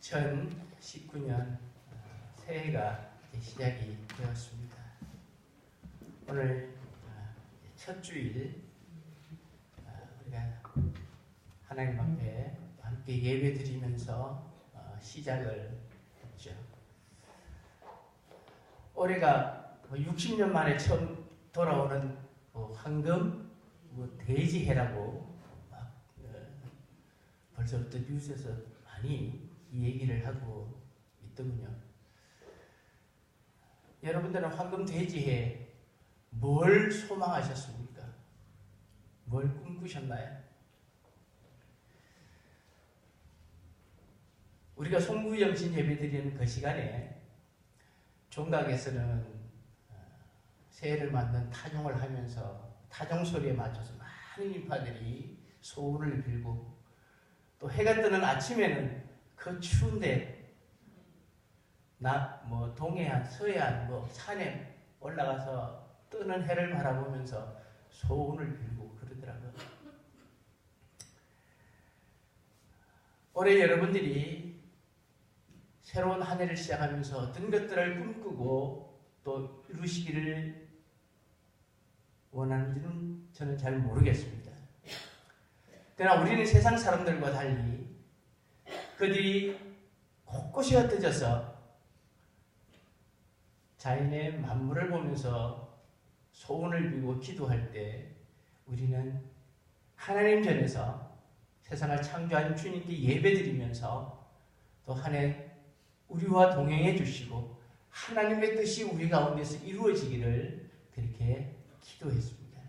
2019년 새해가 시작이 되었습니다. 오늘 첫 주일 우리가 하나님 앞에 함께 예배드리면서 시작을 했죠. 올해가 60년 만에 처음 돌아오는 황금 대지해라고 벌써부터 뉴스에서 많이 이 얘기를 하고 있더군요. 여러분들은 황금 대지해 뭘 소망하셨습니까? 뭘 꿈꾸셨나요? 우리가 송구영신 예배드리는 그 시간에 종각에서는 새해를 맞는 타종을 하면서 타종 소리에 맞춰서 많은 인파들이 소원을 빌고 또 해가 뜨는 아침에는 그 추운데 동해안, 서해안, 산에 올라가서 뜨는 해를 바라보면서 소원을 빌고 그러더라고요. 올해 여러분들이 새로운 한 해를 시작하면서 어떤 것들을 꿈꾸고 또 이루시기를 원하는지는 저는 잘 모르겠습니다. 그러나 우리는 세상 사람들과 달리 그들이 곳곳이 흩어져서 자연의 만물을 보면서 소원을 빌고 기도할 때 우리는 하나님 전에서 세상을 창조한 주님께 예배드리면서 또 한 해 우리와 동행해 주시고 하나님의 뜻이 우리 가운데서 이루어지기를 그렇게 기도했습니다.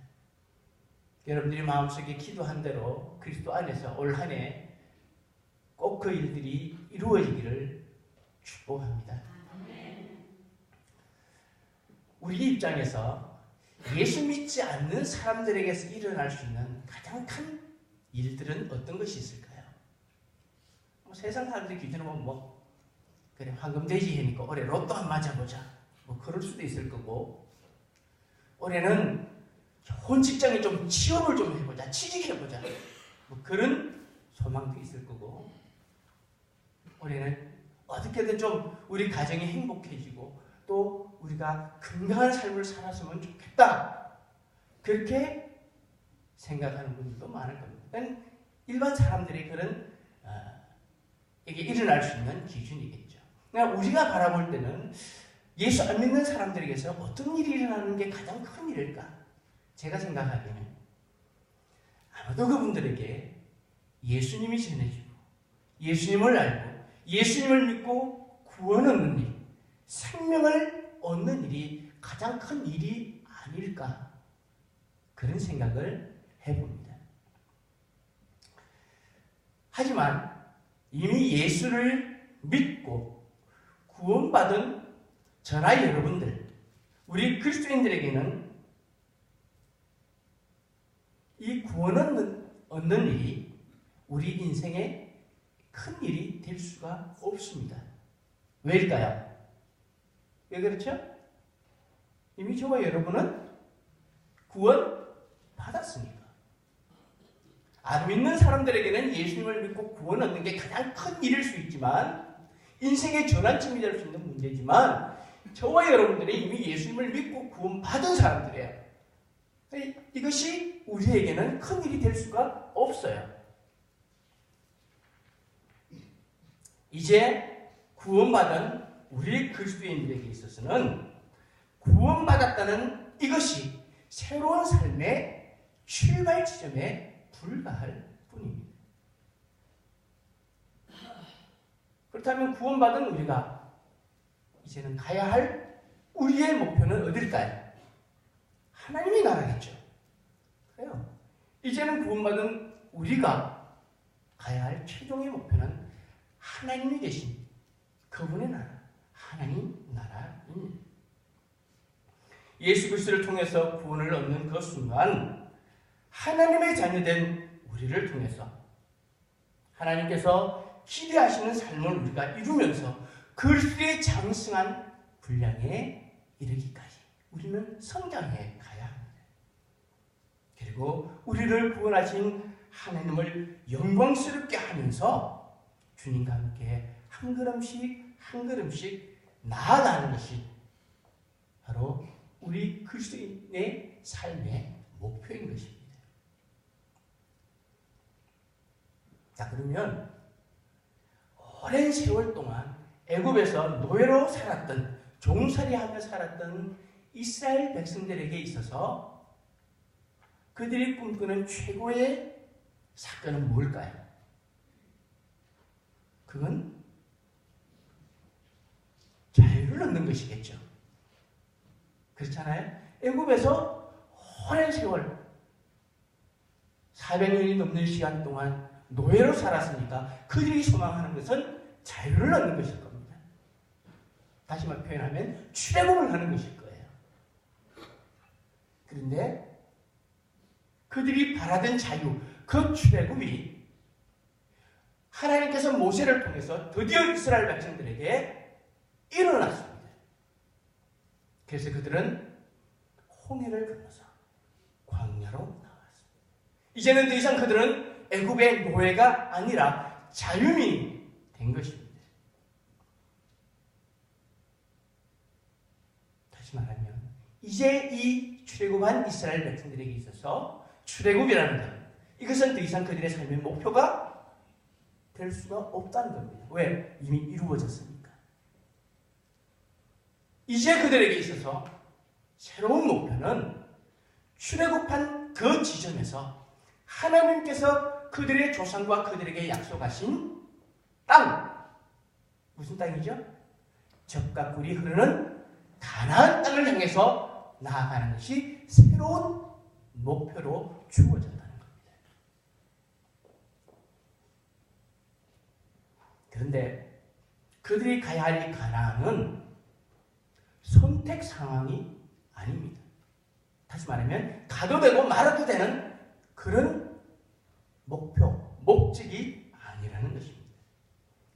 여러분들이 마음속에 기도한 대로 그리스도 안에서 올 한 해 꼭 그 일들이 이루어지기를 축복합니다. 우리 입장에서 예수 믿지 않는 사람들에게서 일어날 수 있는 가장 큰 일들은 어떤 것이 있을까요? 세상 사람들 기준으로 그래 황금돼지해니까 올해 로또 한 맞아보자 그럴 수도 있을 거고, 올해는 좋은 직장에 좀 취업을 좀 해보자, 취직해보자 그런 소망도 있을 거고, 올해는 어떻게든 좀 우리 가정이 행복해지고 또 우리가 건강한 삶을 살았으면 좋겠다 그렇게 생각하는 분들도 많을 겁니다. 그러니까 일반 사람들이 그런 이게 일어날 수 있는 기준이겠죠. 그러니까 우리가 바라볼 때는 예수 안 믿는 사람들에게서 어떤 일이 일어나는 게 가장 큰 일일까? 제가 생각하기에는 아마도 그분들에게 예수님이 전해지고 예수님을 알고 예수님을 믿고 구원 얻는 일, 생명을 얻는 일이 가장 큰 일이 아닐까, 그런 생각을 해봅니다. 하지만 이미 예수를 믿고 구원받은 저나 여러분들, 우리 그리스도인들에게는 이 구원을 얻는 일이 우리 인생의 큰 일이 될 수가 없습니다. 왜일까요? 왜 그렇죠? 이미 저와 여러분은 구원 받았으니까. 안 믿는 사람들에게는 예수님을 믿고 구원 얻는 게 가장 큰 일일 수 있지만, 인생의 전환점이 될 수 있는 문제지만, 저와 여러분들이 이미 예수님을 믿고 구원 받은 사람들이에요. 이것이 우리에게는 큰 일이 될 수가 없어요. 이제 구원받은 우리 그리스도인들에게 있어서는 구원받았다는 이것이 새로운 삶의 출발 지점에 불과할 뿐입니다. 그렇다면 구원받은 우리가 이제는 가야 할 우리의 목표는 어딜까요? 하나님의 나라겠죠. 그래요. 이제는 구원받은 우리가 가야 할 최종의 목표는 하나님이 계신 그분의 나라, 하나님 나라입니다. 예수 그리스도를 통해서 구원을 얻는 그 순간 하나님의 자녀된 우리를 통해서 하나님께서 기대하시는 삶을 우리가 이루면서 그리스도의 장승한 분량에 이르기까지 우리는 성장해 가야 합니다. 그리고 우리를 구원하신 하나님을 영광스럽게 하면서 주님과 함께 한 걸음씩 한 걸음씩 나아가는 것이 바로 우리 그리스도인의 삶의 목표인 것입니다. 자, 그러면 오랜 세월 동안 애굽에서 노예로 살았던, 종살이하며 살았던 이스라엘 백성들에게 있어서 그들이 꿈꾸는 최고의 사건은 뭘까요? 그건 자유를 얻는 것이겠죠. 그렇잖아요? 애굽에서 오랜 세월 400년이 넘는 시간 동안 노예로 살았으니까 그들이 소망하는 것은 자유를 얻는 것일 겁니다. 다시 말 표현하면 출애굽을 하는 것일 거예요. 그런데 그들이 바라던 자유, 그 출애굽이 하나님께서 모세를 통해서 드디어 이스라엘 백성들에게 일어났습니다. 그래서 그들은 홍해를 건너서 광야로 나왔습니다. 이제는 더 이상 그들은 애굽의 노예가 아니라 자유민이 된 것입니다. 다시 말하면 이제 이 출애굽한 이스라엘 백성들에게 있어서 출애굽이라는 것, 이것은 더 이상 그들의 삶의 목표가 될 수가 없다는 겁니다. 왜? 이미 이루어졌으니까. 이제 그들에게 있어서 새로운 목표는 출애굽한 그 지점에서 하나님께서 그들의 조상과 그들에게 약속하신 땅, 무슨 땅이죠? 젖과 꿀이 흐르는 가나안 땅을 향해서 나아가는 것이 새로운 목표로 주어졌다는 겁니다. 그런데 그들이 가야 할 이 가나안은 선택 상황이 아닙니다. 다시 말하면 가도 되고 말아도 되는 그런 목표, 목적이 아니라는 것입니다.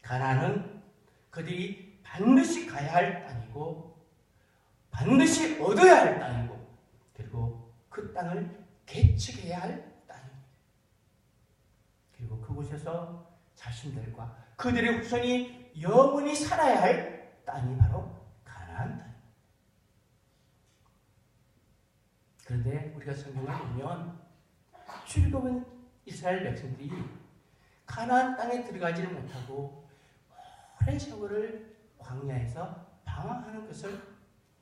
가나안은 그들이 반드시 가야 할 땅이고 반드시 얻어야 할 땅이고 그리고 그 땅을 개척해야 할 땅입니다. 그리고 그곳에서 자신들과 그들의 후손이 영원히 살아야 할 땅이 바로 가나안 땅입니다. 그런데 우리가 성경을 보면 출애굽은 이스라엘 백성들이 가나안 땅에 들어가지를 못하고 오랜 세월을 광야에서 방황하는 것을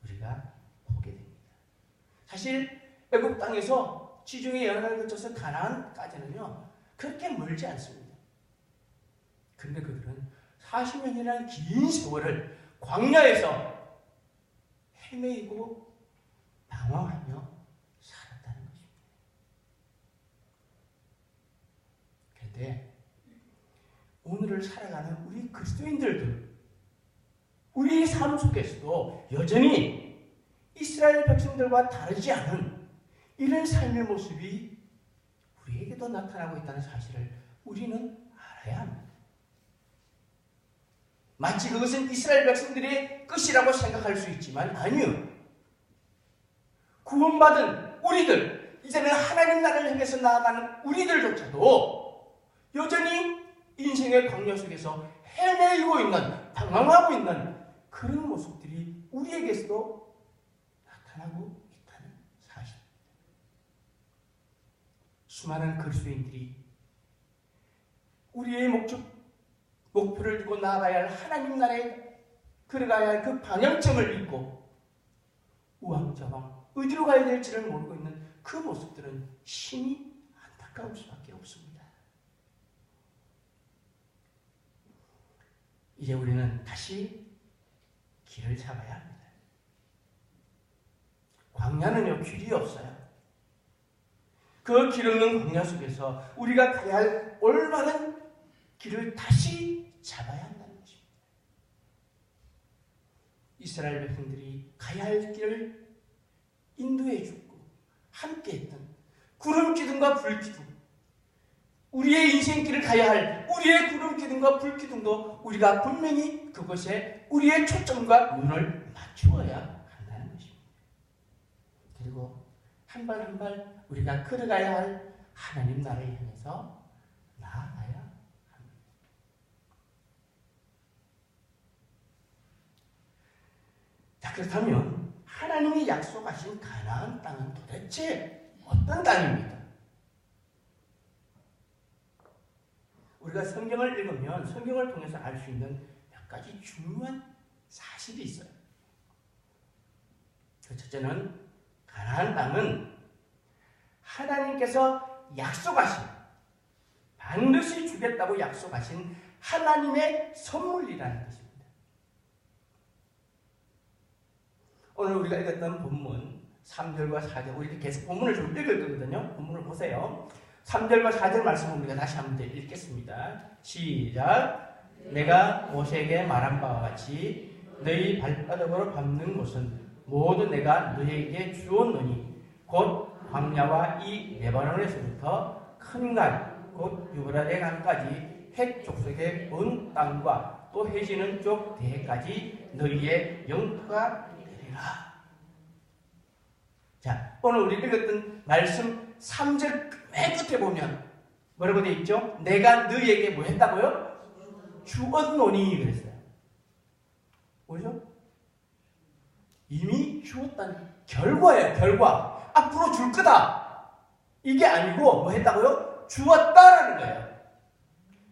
우리가 보게 됩니다. 사실 애굽 땅에서 지중해 연안을 거쳐서 가나안까지는요 그렇게 멀지 않습니다. 그런데 그들은 40년이라는 긴 세월을 광야에서 헤매이고 방황하며 살았다는 것입니다. 그런데 오늘을 살아가는 우리 그리스도인들도 우리의 삶 속에서도 여전히 이스라엘 백성들과 다르지 않은 이런 삶의 모습이 우리에게도 나타나고 있다는 사실을 우리는 알아야 합니다. 마치 그것은 이스라엘 백성들의 끝이라고 생각할 수 있지만 아니요. 구원받은 우리들, 이제는 하나님 나라를 향해서 나아가는 우리들조차도 여전히 인생의 광야 속에서 헤매이고 있는, 방황하고 있는 그런 모습들이 우리에게서도 나타나고 있다는 사실입니다. 수많은 그리스도인들이 우리의 목표를 두고 나아가야 할 하나님 나라에 걸어가야 할 그 방향점을 잃고 우왕좌왕 어디로 가야 될지를 모르고 있는 그 모습들은 심히 안타까울 수밖에 없습니다. 이제 우리는 다시 길을 잡아야 합니다. 광야는요 길이 없어요. 그 길 없는 광야 속에서 우리가 가야 할 올바른 길을 다시 잡아야 한다는 것입니다. 이스라엘 백성들이 가야 할 길을 인도해 주고 함께했던 구름 기둥과 불 기둥, 우리의 인생길을 가야 할 우리의 구름 기둥과 불 기둥도 우리가 분명히 그것에 우리의 초점과 눈을 맞추어야 한다는 것입니다. 그리고 한 발 한 발 우리가 걸어가야 할 하나님 나라를 향해서 나아가야 합니다. 자, 그렇다면 하나님이 약속하신 가나안 땅은 도대체 어떤 땅입니까? 우리가 성경을 읽으면 성경을 통해서 알 수 있는 몇 가지 중요한 사실이 있어요. 그 첫째는 가나안 땅은 하나님께서 약속하신, 반드시 주겠다고 약속하신 하나님의 선물이라는 것입니다. 오늘 우리가 읽었던 본문 3절과 4절, 우리 계속 본문을 좀 읽을 거거든요. 본문을 보세요. 3절과 4절 말씀을 우리가 다시 한번 읽겠습니다. 시작. 내가 모세에게 말한 바와 같이 너희 발바닥으로 밟는 곳은 모두 내가 너희에게 주었노니 곧 광야와 이 레바논에서부터 큰 강, 곧 유브라데 강까지 헷 족속의 온 땅과 또 해지는 쪽 대해까지 너희의 영토가 되리라. 자, 오늘 우리 읽었던 말씀 3절 맨 끝에 보면 뭐라고 되어 있죠? 내가 너희에게 뭐 했다고요? 주었노니 그랬어요. 뭐죠? 이미 주었다는 결과예요. 결과. 앞으로 줄 거다. 이게 아니고 뭐 했다고요? 주었다라는 거예요.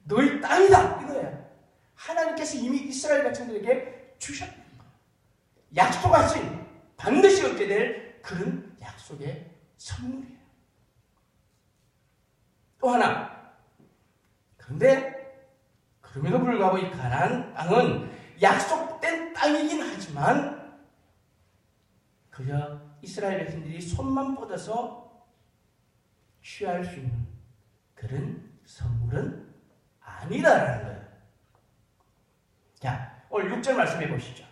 너희 땅이다 이거예요. 하나님께서 이미 이스라엘 백성들에게 주셨다는 거예요. 약속하신, 반드시 얻게 될 그런 약속의 선물이에요. 또 하나, 그런데 그럼에도 불구하고 이 가나안 땅은 약속된 땅이긴 하지만 그저 이스라엘 백성들이 손만 뻗어서 취할 수 있는 그런 선물은 아니다라는 거예요. 자, 오늘 6절 말씀해 보시죠.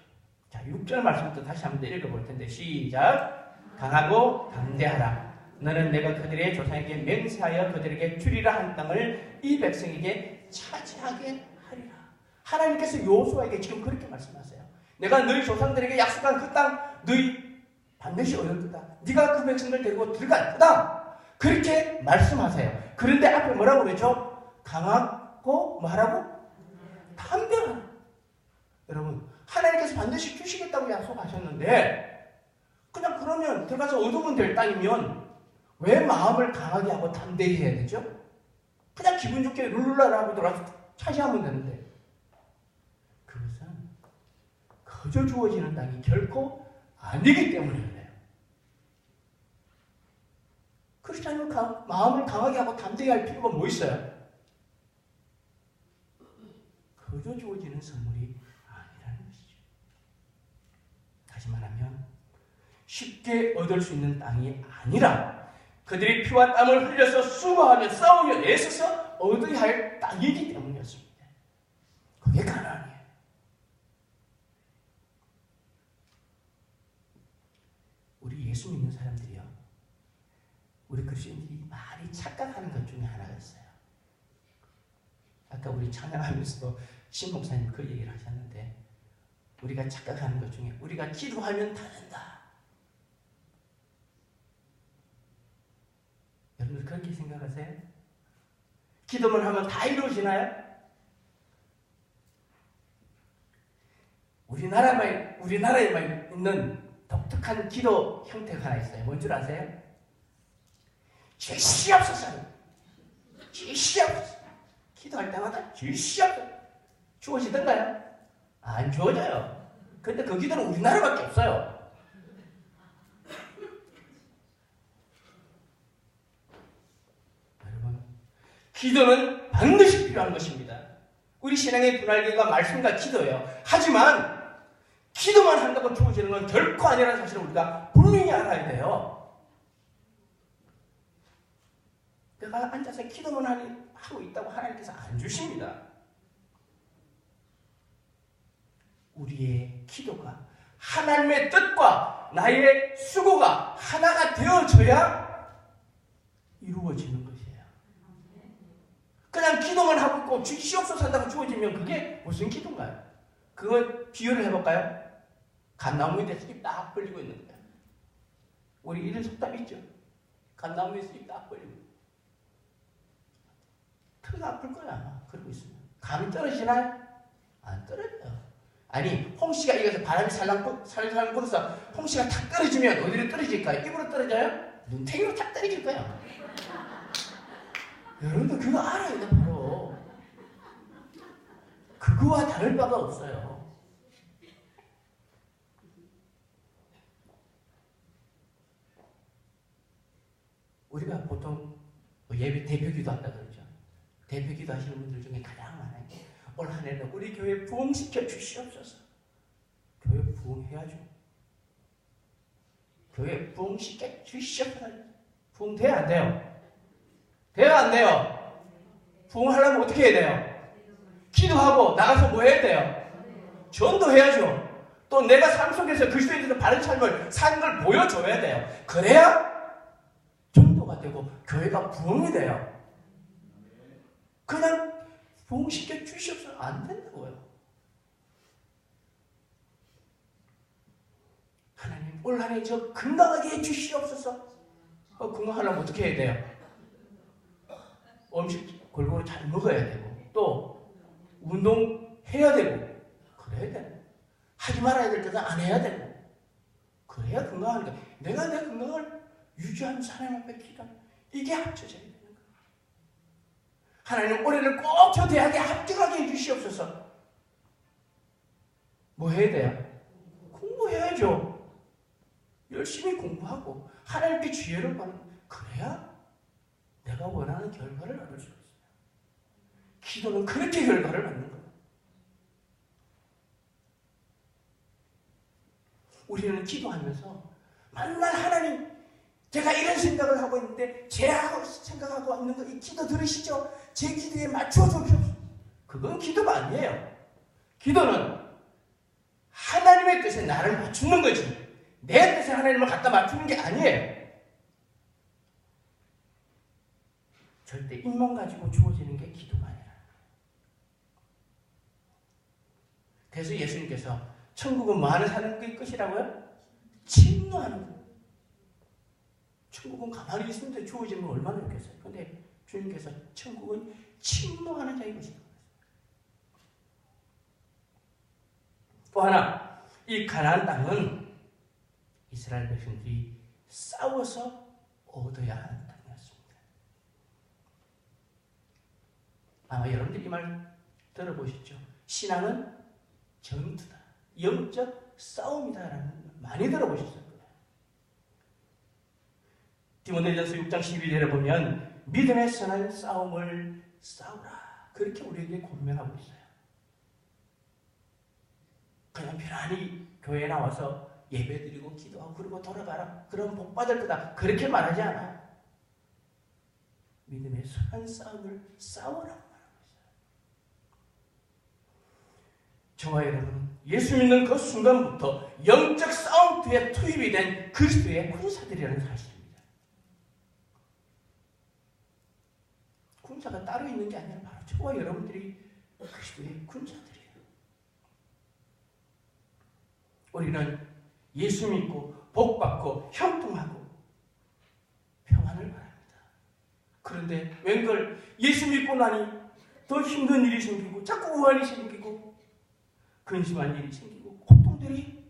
자, 6절 말씀부터 다시 한번 읽어볼 텐데 시작. 강하고 담대하라. 너는 내가 그들의 조상에게 맹세하여 그들에게 주리라 한 땅을 이 백성에게 차지하게 하리라. 하나님께서 여호수아에게 지금 그렇게 말씀하세요. 내가 너희 조상들에게 약속한 그 땅 너희 반드시 얻을 거다. 네가 그 백성들 데리고 들어갈 거다. 그렇게 말씀하세요. 그런데 앞에 뭐라고 그러죠? 강하고 뭐하라고? 담대하라. 여러분, 하나님께서 반드시 주시겠다고 약속하셨는데 그냥 그러면 들어가서 얻으면 될 땅이면 왜 마음을 강하게 하고 담대히 해야 되죠? 그냥 기분 좋게 룰루라라고 들어가서 차지하면 되는데 그것은 거저 주어지는 땅이 결코 아니기 때문에 그래요. 그렇지 않으면 마음을 강하게 하고 담대히 할 필요가 뭐 있어요? 거저 주어지는 선물이 아니라는 것이죠. 다시 말하면 쉽게 얻을 수 있는 땅이 아니라 그들이 피와 땀을 흘려서 수고하며 싸우며 애써서 얻어야 할 땅이기 때문이었습니다. 그게 가나안이에요. 우리 예수 믿는 사람들이요, 우리 그리스도인들이 많이 착각하는 것 중에 하나가 있어요. 아까 우리 찬양하면서도 신 목사님 그 얘기를 하셨는데 우리가 착각하는 것 중에 우리가 기도하면 다 된다. 여러분들 그렇게 생각하세요? 기도만 하면 다 이루어지나요? 우리나라에만 있는 독특한 기도 형태가 하나 있어요. 뭔 줄 아세요? 주시옵소서. 주시옵소서. 기도할 때마다 주시옵소서. 주어지던가요? 안 주어져요. 근데 그 기도는 우리나라밖에 없어요. 여러분, 기도는 반드시 필요한 것입니다. 우리 신앙의 두 날개가 말씀과 기도예요. 하지만 기도만 한다고 주어지는 건 결코 아니라는 사실을 우리가 분명히 알아야 돼요. 내가 앉아서 기도만 하고 있다고 하나님께서 안 주십니다. 우리의 기도가 하나님의 뜻과 나의 수고가 하나가 되어져야 이루어지는 것이에요. 그냥 기도만 하고 있고 주시옵소서 한다고 주어지면 그게 무슨 기도인가요? 그거 비유를 해볼까요? 감나무에 잎 딱 벌리고 있는 거예요. 우리 이런 속담 있죠? 감나무에서 잎 딱 벌리고 턱 아플 거야. 그러고 있으면 감이 떨어지나요? 안 떨어져요. 아니 홍시가 익어서 바람이 살살 불어서 홍시가 탁 떨어지면 어디로 떨어질까요? 입으로 떨어져요? 눈탱이로 탁 떨어질 거야. 여러분들 그거 알아야 돼. 바로 그거와 다를 바가 없어요. 우리가 보통 예배 대표기도 한다 그러죠. 대표기도 하시는 분들 중에 가장 많아요. 올 한 해는 우리 교회 부흥시켜 주시옵소서. 교회 부흥해야죠. 교회 부흥시켜 주시옵소서. 부흥돼야 안 돼요? 돼요 안 돼요? 부흥하려면 어떻게 해야 돼요? 기도하고 나가서 뭐 해야 돼요? 전도해야죠. 또 내가 삶 속에서 그리스도에 대해서 바른 삶을 사는 걸 보여줘야 돼요. 그래야 전도가 되고 교회가 부흥이 돼요. 그냥 부흥시켜 주시옵소서 안 된다고요. 하나님 올 한 해 저 건강하게 해주시옵소서. 건강하려면 어떻게 해야 돼요? 음식 골고루 잘 먹어야 되고 또 운동해야 되고 그래야 돼요. 하지 말아야 될 것은 안 해야 되고 그래야 건강하니까 내가 내 건강을 유지하면서 하나님 앞에 기도하면 이게 합쳐져야 되는 거예요. 하나님 올해를 꼭 저 대학에 합격하게 해주시옵소서. 뭐 해야 돼요? 공부해야죠. 열심히 공부하고 하나님께 지혜를 받는 그래야 내가 원하는 결과를 얻을 수 있어요. 기도는 그렇게 결과를 얻는 거예요. 우리는 기도하면서 만날 하나님 제가 이런 생각을 하고 있는데 제 생각하고 있는 거 이 기도 들으시죠? 제 기도에 맞춰서 그건 기도가 아니에요. 기도는 하나님의 뜻에 나를 맞추는 거지 내 뜻에 하나님을 갖다 맞추는 게 아니에요. 절대 입만 가지고 주어지는 게 기도가 아니라. 그래서 예수님께서 천국은 뭐 하는 사는 것이라고요? 침노하는 것. 천국은 가만히 있으면 주어지면 얼마나 좋겠어요. 그런데 주님께서 천국은 침노하는 자의 것이다. 또 하나, 이 가나안 땅은 이스라엘 백성들이 싸워서 얻어야 하는 땅이었습니다. 아마 여러분들이 이 말 들어보셨죠? 신앙은 전투다. 영적 싸움이다라는 말 많이 들어보셨을 거예요. 디모데전서 6장 12절에 보면 믿음의 선한 싸움을 싸우라. 그렇게 우리에게 권면하고 있어요. 그냥 편안히 교회에 나와서 예배드리고 기도하고 그러고 돌아가라. 그럼 복 받을 거다. 그렇게 말하지 않아요. 믿음의 선한 싸움을 싸우라고 말하고 있어요. 저와 여러분은 예수 믿는 그 순간부터 영적 싸움터에 투입이 된 그리스도의 군사들이라는 사실입니다. 군사가 따로 있는 게 아니라 바로 저와 여러분들이 그리스도의 군사들이에요. 우리는 예수 믿고 복 받고 형통하고 평안을 바랍니다. 그런데 웬걸 예수 믿고 나니 더 힘든 일이 생기고 자꾸 우환이 생기고 근심한 일이 생기고 고통들이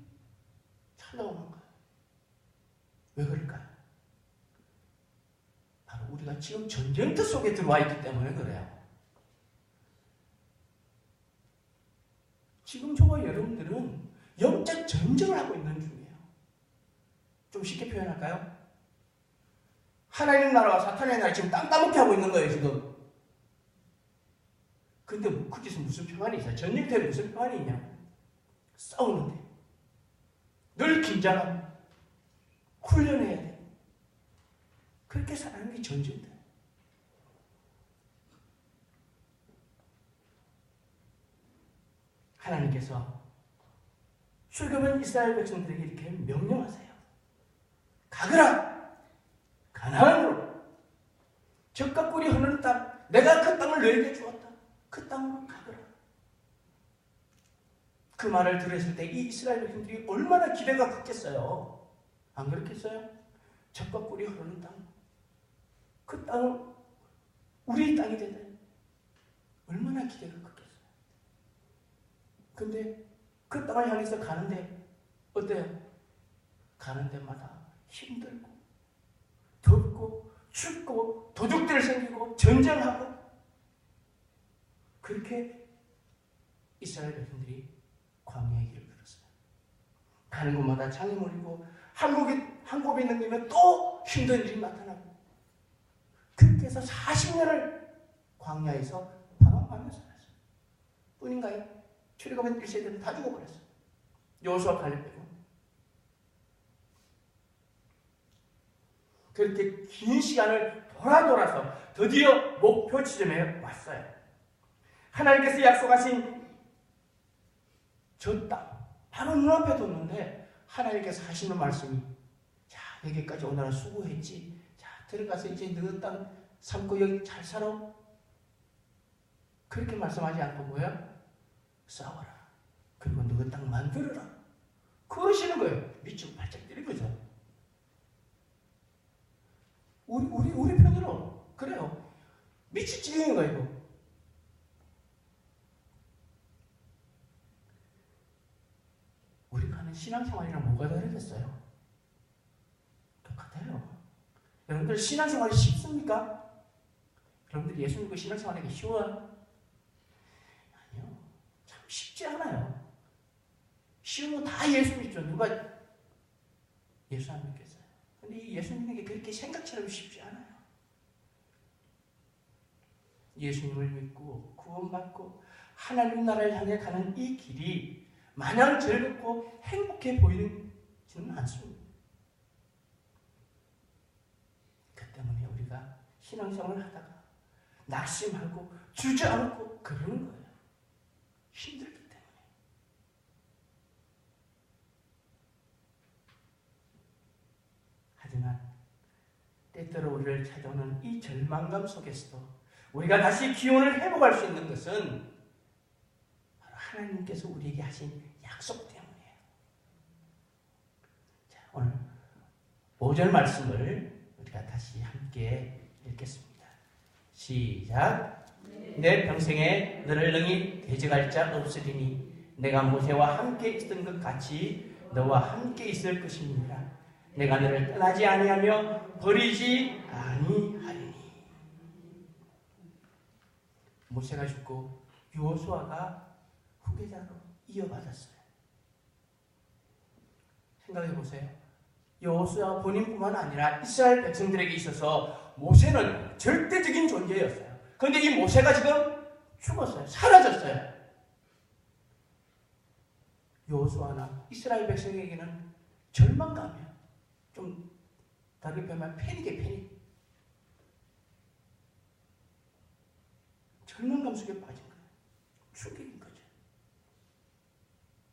찾아오는 거예요. 왜 그럴까요? 바로 우리가 지금 전쟁터 속에 들어와 있기 때문에 그래요. 지금 저와 여러분들은 영적 전쟁을 하고 있는 중이에요. 좀 쉽게 표현할까요? 하나님 나라와 사탄의 나라 지금 땅 따먹게 하고 있는 거예요, 지금. 근데 거기서 무슨 평안이 있어요? 전쟁터에 무슨 평안이 있냐? 싸우는데. 늘 긴장하고 훈련해야 돼. 그렇게 살아가는 게 전쟁터예요. 하나님께서 출애굽한 이스라엘 백성들에게 이렇게 명령하세요. 가거라! 가나안으로! 젖과 꿀이 흐르는 땅, 내가 그 땅을 너에게 주었다. 그 땅으로 가거라. 그 말을 들었을 때 이 이스라엘 백성들이 얼마나 기대가 컸겠어요. 안 그렇겠어요? 젖과 꿀이 흐르는 땅, 그 땅은 우리의 땅이 되네. 얼마나 기대가 컸겠어요. 근데 그 땅을 향해서 가는데 어때요? 가는 데마다 힘들고 덥고 춥고 도둑들 생기고 전쟁하고 그렇게 이스라엘 백성들이 광야의 길을 걸었어요. 가는 곳마다 장애물이고 한 곱이 넘기면 또 힘든 일이 나타나고 그렇게 해서 40년을 광야에서 방황하면서 살았어요. 뿐인가요? 출애굽한 1세대는 다 죽어버렸어요. 여호수아 갈렙 빼고. 그렇게 긴 시간을 돌아서 드디어 목표 지점에 왔어요. 하나님께서 약속하신 저 땅 바로 눈앞에 뒀는데 하나님께서 하시는 말씀이 자 여기까지 오늘은 수고했지. 자 들어가서 이제 너 땅 삼고 여기 잘 살아. 그렇게 말씀하지 않고 뭐야? 싸워라. 그리고 너 땅 만들어라. 그러시는 거예요. 밑줄 발짝 뛰는 거죠. 우리 편으로 그래요. 밑줄 찌르는 거예요. 이거. 우리가 하는 신앙생활이랑 뭐가 다르겠어요? 똑같아요. 여러분들 신앙생활이 쉽습니까? 여러분들 예수 믿고 신앙생활하기 쉬워요? 아니요. 참 쉽지 않아요. 쉬운 거 다 예수 믿죠. 누가 예수 안 믿겠어요? 근데 이 예수 믿는 게 그렇게 생각처럼 쉽지 않아요. 예수님을 믿고 구원받고 하나님 나라를 향해 가는 이 길이 마냥 즐겁고 행복해 보이지는 않습니다. 그 때문에 우리가 신앙생활을 하다가 낙심하고 주저앉고 그러는 거예요. 힘들기 때문에. 하지만 때때로 우리를 찾아오는 이 절망감 속에서도 우리가 다시 기운을 회복할 수 있는 것은 바로 하나님께서 우리에게 하신 약속 때문이에요. 자, 오늘 5절 말씀을 우리가 다시 함께 읽겠습니다. 시작. 내 평생에 너를 능히 대적할 자 없으리니 내가 모세와 함께 있던 것 같이 너와 함께 있을 것입니다. 내가 너를 떠나지 아니하며 버리지 아니하리니. 모세가 죽고 여호수아가 후계자로 이어받았어요. 생각해 보세요. 여호수아 본인뿐만 아니라 이스라엘 백성들에게 있어서 모세는 절대적인 존재였어요. 그런데 이 모세가 지금 죽었어요. 사라졌어요. 여호수아나 이스라엘 백성에게는 절망감이에요. 좀 다르게 표현하면 패닉이에요. 패닉. 절망감 속에 빠진 거예요. 충격인 거죠.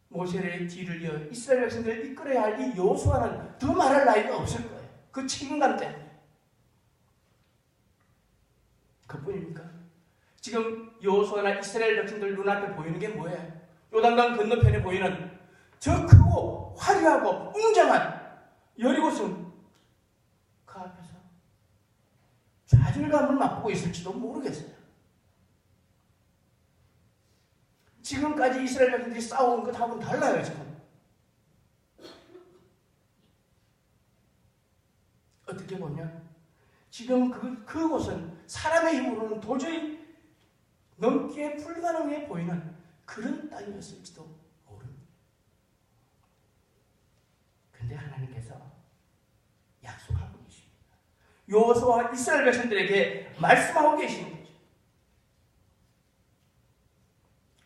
모세의 뒤를 이어 이스라엘 백성들을 이끌어야 할 이 여호수아는 더 말할 나위가 없을 거예요. 그 책임감 때문에. 그뿐입니까? 지금 여호수아나 이스라엘 백성들 눈앞에 보이는 게 뭐예요? 요단강 건너편에 보이는 저 크고 화려하고 웅장한 여리고성 그 앞에서 좌절감을 맛보고 있을지도 모르겠어요. 지금까지 이스라엘 백성들이 싸워온 것하고는 달라요. 지금 어떻게 보면 지금 그곳은 사람의 힘으로는 도저히 넘기에 불가능해 보이는 그런 땅이었을지도 모릅니다. 그런데 하나님께서 약속하고 계십니다. 여호수아와 이스라엘 백성들에게 말씀하고 계시는 거죠.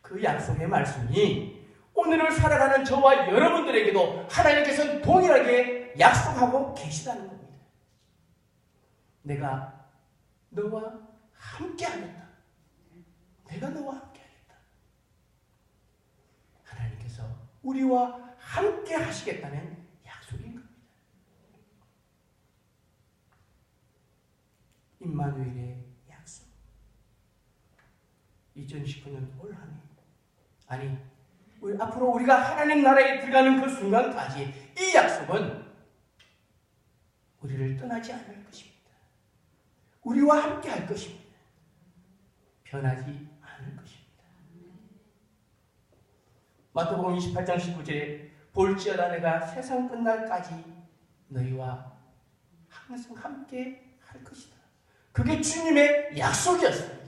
그 약속의 말씀이 오늘을 살아가는 저와 여러분들에게도 하나님께서는 동일하게 약속하고 계시다는 겁니다. 내가 너와 함께 하겠다. 내가 너와 함께 하겠다. 하나님께서 우리와 함께 하시겠다는 약속인 겁니다. 임마누엘의 약속. 2019년 올 한 해. 아니, 앞으로 우리가 하나님 나라에 들어가는 그 순간까지 이 약속은 우리를 떠나지 않을 것입니다. 우리와 함께 할 것입니다. 변하지 않을 것입니다. 마태복음 28장 19절에 볼지어다 내가 세상 끝날까지 너희와 항상 함께 할 것이다. 그게 주님의 약속이었습니다.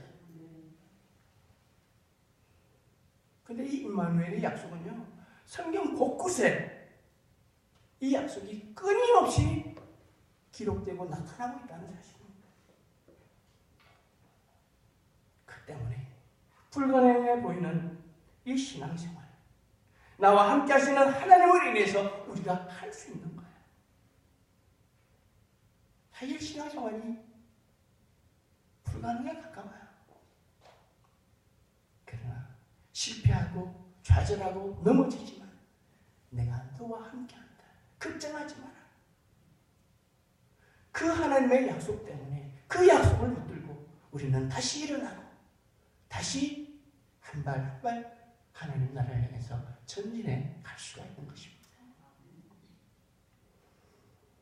근데 이 임마누엘의 약속은요, 성경 곳곳에 이 약속이 끊임없이 기록되고 나타나고 있다는 사실입니다. 그 때문에 불가능해 보이는 이 신앙생활, 나와 함께 하시는 하나님을 인해서 우리가 할 수 있는 거예요. 사실 신앙생활이 불가능에 가까워요. 그러나 실패하고 좌절하고 넘어지지만 내가 너와 함께한다. 걱정하지 마라. 그 하나님의 약속 때문에 그 약속을 붙들고 우리는 다시 일어나고 다시 한 발 한 발 하나님 나라를 향해서 전진해 갈 수가 있는 것입니다.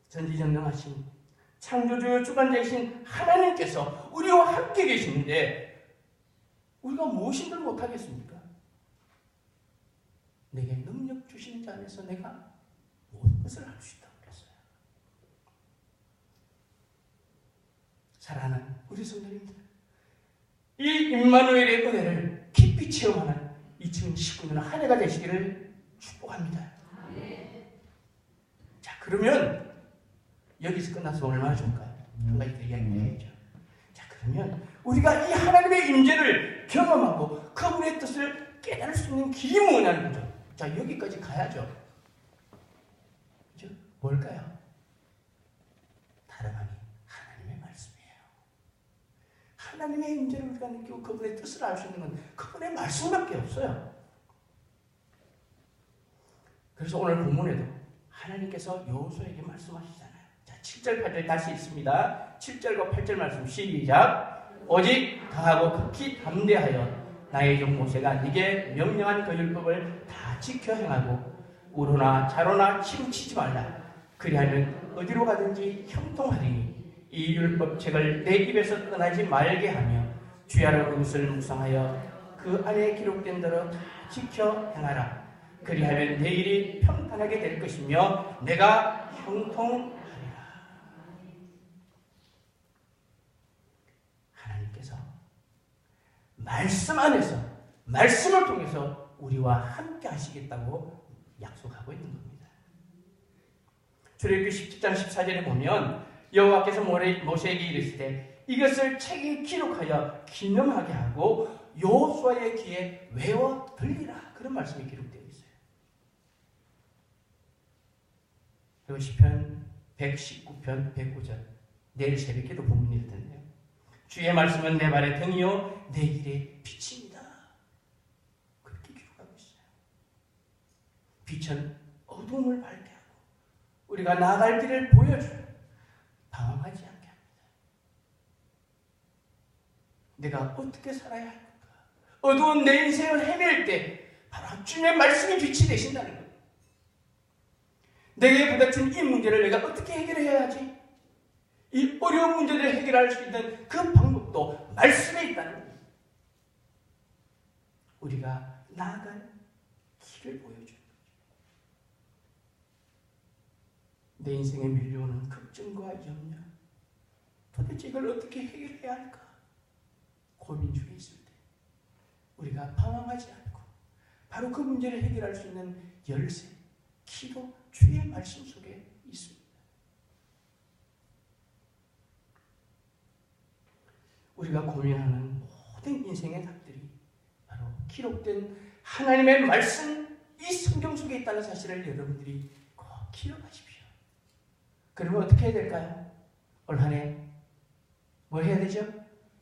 전지전능하신 창조주요 주관자이신 하나님께서 우리와 함께 계시는데 우리가 무엇인들 못하겠습니까? 내게 능력 주신 자 안에서 내가 모든 것을 할 수 있다고 그랬어요. 사랑하는 우리 성도님들, 이 임마누엘의 은혜를 깊이 체험하는 2019년 한 해가 되시기를 축복합니다. 자, 그러면 여기서 끝나서 얼마나 좋을까요? 한 가지 더 이야기해야죠. 자, 그러면 우리가 이 하나님의 임재를 경험하고 그분의 뜻을 깨달을 수 있는 길이 뭐냐는 거죠. 자, 여기까지 가야죠. 그죠? 뭘까요? 다름 아닌 하나님의 말씀이에요. 하나님의 임재를 우리가 느끼고 그분의 뜻을 알 수 있는 건 그분의 말씀밖에 없어요. 그래서 오늘 본문에도 하나님께서 여호수아에게 말씀하시잖아요. 자, 7절 8절 다시 읽습니다. 7절과 8절 말씀 시작. 오직 강하고 극히 담대하여 나의 종 모세가 네게 명령한 그 율법을 다 지켜 행하고 우로나 자로나 치우치지 말라. 그리하면 어디로 가든지 형통하리니 이 율법책을 내 입에서 떠나지 말게 하며 주야로 그것을 묵상하여 그 안에 기록된 대로 다 지켜 행하라. 그리하면 내 일이 평탄하게 될 것이며 내가 형통하리라. 하나님께서 말씀 안에서 말씀을 통해서 우리와 함께 하시겠다고 약속하고 있는 겁니다. 출애굽기 17장 14절에 보면 여호와께서 모세에게 이르시되 이것을 책에 기록하여 기념하게 하고 여호수아의 귀에 외워 들리라. 그런 말씀이 기록되어 있어요. 그리고 시편 119편 109절 내일 새벽에도 본문이 될 텐데요. 주의 말씀은 내 발의 등이요 내 길의 빛입니다. 그렇게 기록하고 있어요. 빛은 어둠을 밝게 하고 우리가 나아갈 길을 보여줘요. 방황하지 않게 합니다. 내가 어떻게 살아야 할까? 어두운 내 인생을 헤맬 때 바로 주님의 말씀이 빛이 되신다는 거예요. 내게 부닥친 이 문제를 내가 어떻게 해결해야 하지? 이 어려운 문제를 해결할 수 있는 그 방법도 말씀에 있다는 거예요. 우리가 나아갈 길을 보여주는 거죠. 내 인생에 밀려오는 걱정과 염려, 도대체 이걸 어떻게 해결해야 할까? 고민 중에 있을 때 우리가 방황하지 않고 바로 그 문제를 해결할 수 있는 열쇠, 기도, 주의 말씀 속에 있습니다. 우리가 고민하는 모든 인생의 답들이 바로 기록된 하나님의 말씀, 이 성경 속에 있다는 사실을 여러분들이 꼭 기억하십시오. 그러면 어떻게 해야 될까요? 올 한 해 뭘 해야 되죠?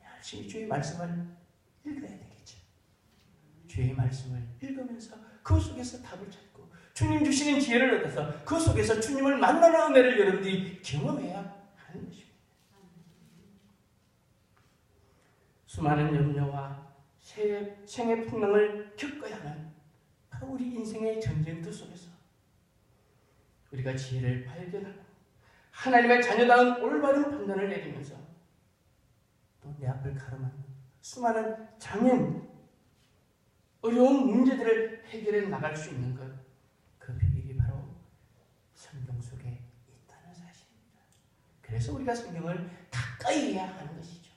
열심히 주의 말씀을 읽어야 되겠죠. 주의 말씀을 읽으면서 그 속에서 답을 찾고 주님 주시는 지혜를 얻어서 그 속에서 주님을 만나는 은혜를 여러분들이 경험해야 하는 것입니다. 수많은 염려와 생의 풍랑을 겪어야 하는 바로 우리 인생의 전쟁터 속에서 우리가 지혜를 발견하고 하나님의 자녀다운 올바른 판단을 내리면서 또 내 앞을 가로막는 수많은 장애물, 어려운 문제들을 해결해 나갈 수 있는 것, 그 비밀이 바로 성경 속에 있다는 사실입니다. 그래서 우리가 성경을 가까이 해야 하는 것이죠.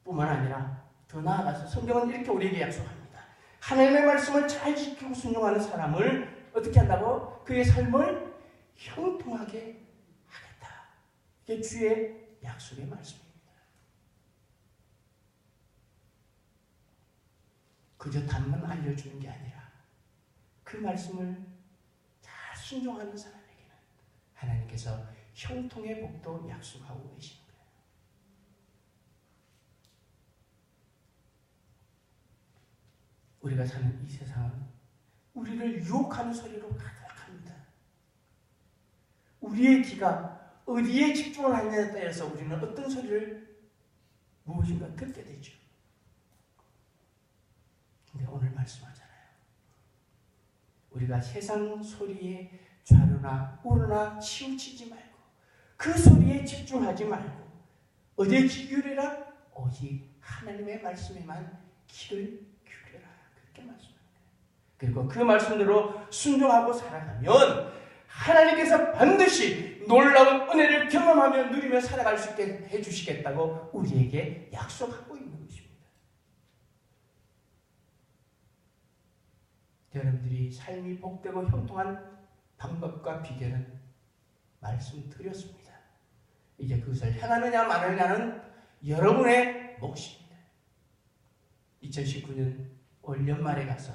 뿐만 아니라 더 나아가서 성경은 이렇게 우리에게 약속합니다. 하나님의 말씀을 잘 지키고 순종하는 사람을 어떻게 한다고? 그의 삶을 형통하게 하겠다. 이게 주의 약속의 말씀입니다. 그저 답만 알려주는 게 아니라 그 말씀을 잘 순종하는 사람에게는 하나님께서 형통의 복도 약속하고 계신 거예요. 우리가 사는 이 세상은 우리를 유혹하는 소리로 가득합니다. 우리의 귀가 어디에 집중을 하느냐에 따라서 우리는 어떤 소리를 무엇인가 듣게 되죠. 근데 오늘 말씀하잖아요. 우리가 세상 소리에 좌로나 우로나 치우치지 말고 그 소리에 집중하지 말고 어디에 귀 기울여라? 오직 하나님의 말씀에만 귀를 기울여라. 그렇게 말씀합니다. 그리고 그 말씀대로 순종하고 살아가면 하나님께서 반드시 놀라운 은혜를 경험하며 누리며 살아갈 수 있게 해주시겠다고 우리에게 약속하고 있는 것입니다. 여러분들이 삶이 복되고 형통한 방법과 비결은 말씀드렸습니다. 이제 그것을 행하느냐 마느냐는 여러분의 몫입니다. 2019년 올 연말에 가서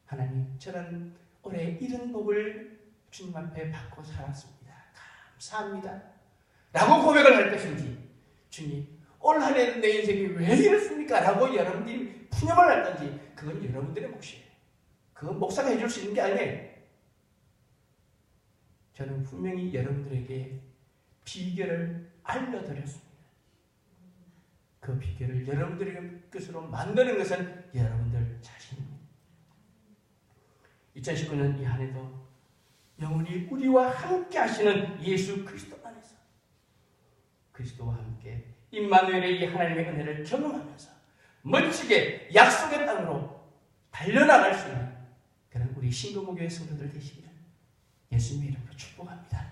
하나님, 저는 올해 이런 복을 주님 앞에 받고 살았습니다. 감사합니다. 라고 고백을 할 것인지, 주님, 올 한 해는 내 인생이 왜 이렇습니까? 라고 여러분들이 푸념을 할 건지, 그건 여러분들의 몫이에요. 그건 목사가 해줄 수 있는 게 아니에요. 저는 분명히 여러분들에게 비결을 알려드렸습니다. 그 비결을 여러분들의 것으로 만드는 것은 여러분들 자신입니다. 2019년 이 한 해도 영원히 우리와 함께 하시는 예수 그리스도 안에서 그리스도와 함께 임마누엘의 이 하나님의 은혜를 경험하면서 멋지게 약속의 땅으로 달려나갈 수 있는 그런 우리 신도무교의 성도들 되시기를 예수님의 이름으로 축복합니다.